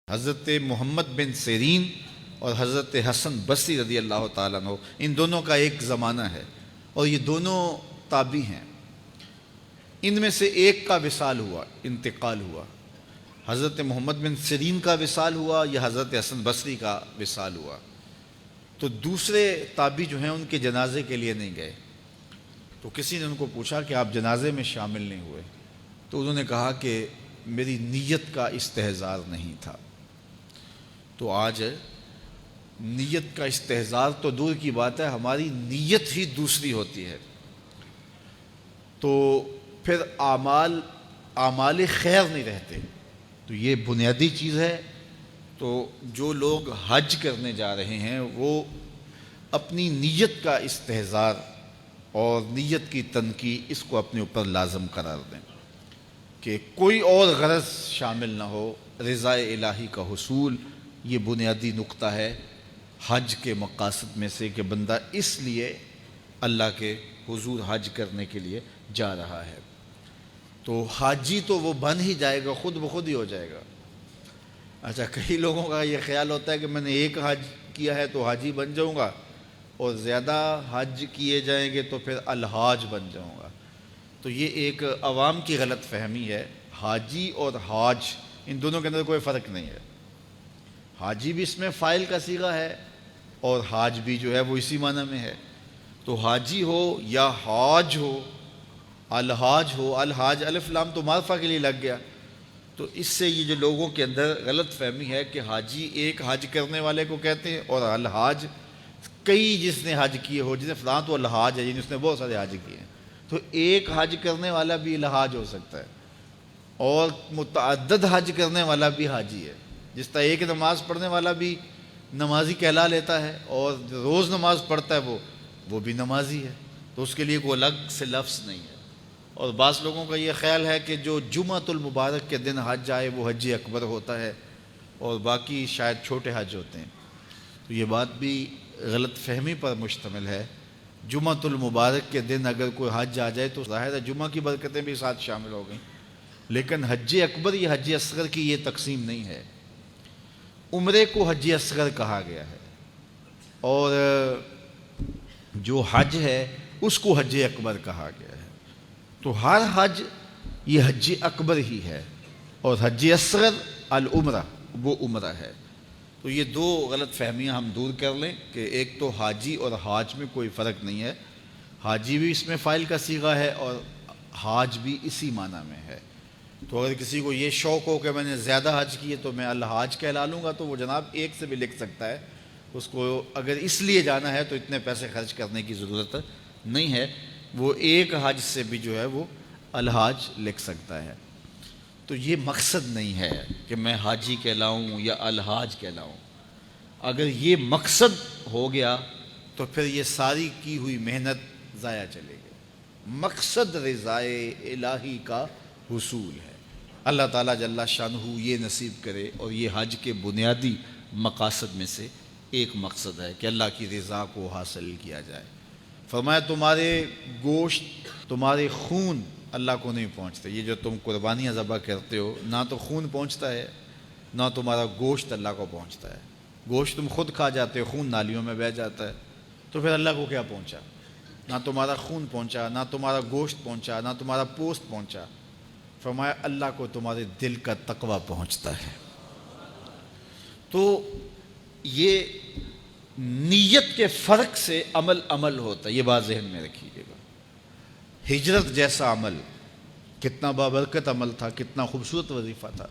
حضرت محمد بن سیرین اور حضرت حسن بصری رضی اللہ تعالیٰ عنہ، ان دونوں کا ایک زمانہ ہے اور یہ دونوں تابعی ہیں۔ ان میں سے ایک کا وصال ہوا، انتقال ہوا، حضرت محمد بن سیرین کا وصال ہوا یا حضرت حسن بصری کا وصال ہوا، تو دوسرے تابعی جو ہیں ان کے جنازے کے لیے نہیں گئے۔ تو کسی نے ان کو پوچھا کہ آپ جنازے میں شامل نہیں ہوئے، تو انہوں نے کہا کہ میری نیت کا استحضار نہیں تھا۔ تو آج نیت کا استحضار تو دور کی بات ہے، ہماری نیت ہی دوسری ہوتی ہے، تو پھر اعمال خیر نہیں رہتے۔ تو یہ بنیادی چیز ہے۔ تو جو لوگ حج کرنے جا رہے ہیں وہ اپنی نیت کا استحضار اور نیت کی تنقیح اس کو اپنے اوپر لازم قرار دیں کہ کوئی اور غرض شامل نہ ہو، رضا الہی کا حصول یہ بنیادی نقطہ ہے حج کے مقاصد میں سے، کہ بندہ اس لیے اللہ کے حضور حج کرنے کے لیے جا رہا ہے۔ تو حاجی تو وہ بن ہی جائے گا، خود بخود ہی ہو جائے گا۔ اچھا، کئی لوگوں کا یہ خیال ہوتا ہے کہ میں نے ایک حج کیا ہے تو حاجی بن جاؤں گا، اور زیادہ حج کیے جائیں گے تو پھر الحاج بن جاؤں گا۔ تو یہ ایک عوام کی غلط فہمی ہے۔ حاجی اور حاج ان دونوں کے اندر کوئی فرق نہیں ہے۔ حاجی بھی اس میں فاعل کا صیغہ ہے اور حاج بھی جو ہے وہ اسی معنی میں ہے۔ تو حاجی ہو یا حاج ہو، الحاج ہو، الحاج الف لام تو معرفہ کے لیے لگ گیا۔ تو اس سے یہ جو لوگوں کے اندر غلط فہمی ہے کہ حاجی ایک حج کرنے والے کو کہتے ہیں اور الحاج کئی جس نے حج کیے ہو، جس نے فلاں تو الحاج ہے، یعنی اس نے بہت سارے حج کیے ہیں۔ تو ایک حج کرنے والا بھی الحاج ہو سکتا ہے اور متعدد حج کرنے والا بھی حاجی ہے۔ جس طرح ایک نماز پڑھنے والا بھی نمازی کہلا لیتا ہے اور روز نماز پڑھتا ہے وہ بھی نمازی ہے، تو اس کے لیے کوئی الگ سے لفظ نہیں ہے۔ اور بعض لوگوں کا یہ خیال ہے کہ جو جمعۃ المبارک کے دن حج آئے وہ حج اکبر ہوتا ہے اور باقی شاید چھوٹے حج ہوتے ہیں۔ تو یہ بات بھی غلط فہمی پر مشتمل ہے۔ جمعۃ المبارک کے دن اگر کوئی حج آ جائے تو ظاہر ہے جمعہ کی برکتیں بھی ساتھ شامل ہو گئیں، لیکن حج اکبر یا حج اصغر کی یہ تقسیم نہیں ہے۔ عمرے کو حج اصغر کہا گیا ہے اور جو حج ہے اس کو حج اکبر کہا گیا ہے۔ تو ہر حج یہ حج اکبر ہی ہے اور حج اصغر العمرہ وہ عمرہ ہے۔ تو یہ دو غلط فہمیاں ہم دور کر لیں کہ ایک تو حاجی اور حاج میں کوئی فرق نہیں ہے، حاجی بھی اس میں فاعل کا صیغہ ہے اور حاج بھی اسی معنی میں ہے۔ تو اگر کسی کو یہ شوق ہو کہ میں نے زیادہ حج کیے تو میں الحاج کہلا لوں گا، تو وہ جناب ایک سے بھی لکھ سکتا ہے۔ اس کو اگر اس لیے جانا ہے تو اتنے پیسے خرچ کرنے کی ضرورت نہیں ہے، وہ ایک حج سے بھی جو ہے وہ الحاج لکھ سکتا ہے۔ تو یہ مقصد نہیں ہے کہ میں حاجی کہلاؤں یا الحاج کہلاؤں۔ اگر یہ مقصد ہو گیا تو پھر یہ ساری کی ہوئی محنت ضائع چلے گی۔ مقصد رضائے الہی کا حصول ہے۔ اللہ تعالیٰ جل شانہ یہ نصیب کرے، اور یہ حج کے بنیادی مقاصد میں سے ایک مقصد ہے کہ اللہ کی رضا کو حاصل کیا جائے۔ فرمایا تمہارے گوشت، تمہارے خون اللہ کو نہیں پہنچتے۔ یہ جو تم قربانیاں ذبح کرتے ہو، نہ تو خون پہنچتا ہے نہ تمہارا گوشت اللہ کو پہنچتا ہے۔ گوشت تم خود کھا جاتے ہو، خون نالیوں میں بہہ جاتا ہے، تو پھر اللہ کو کیا پہنچا؟ نہ تمہارا خون پہنچا، نہ تمہارا گوشت پہنچا، نہ تمہارا پوست پہنچا۔ فرمایا اللہ کو تمہارے دل کا تقویٰ پہنچتا ہے۔ تو یہ نیت کے فرق سے عمل ہوتا ہے، یہ بات ذہن میں رکھیے گا۔ ہجرت جیسا عمل کتنا بابرکت عمل تھا، کتنا خوبصورت وظیفہ تھا،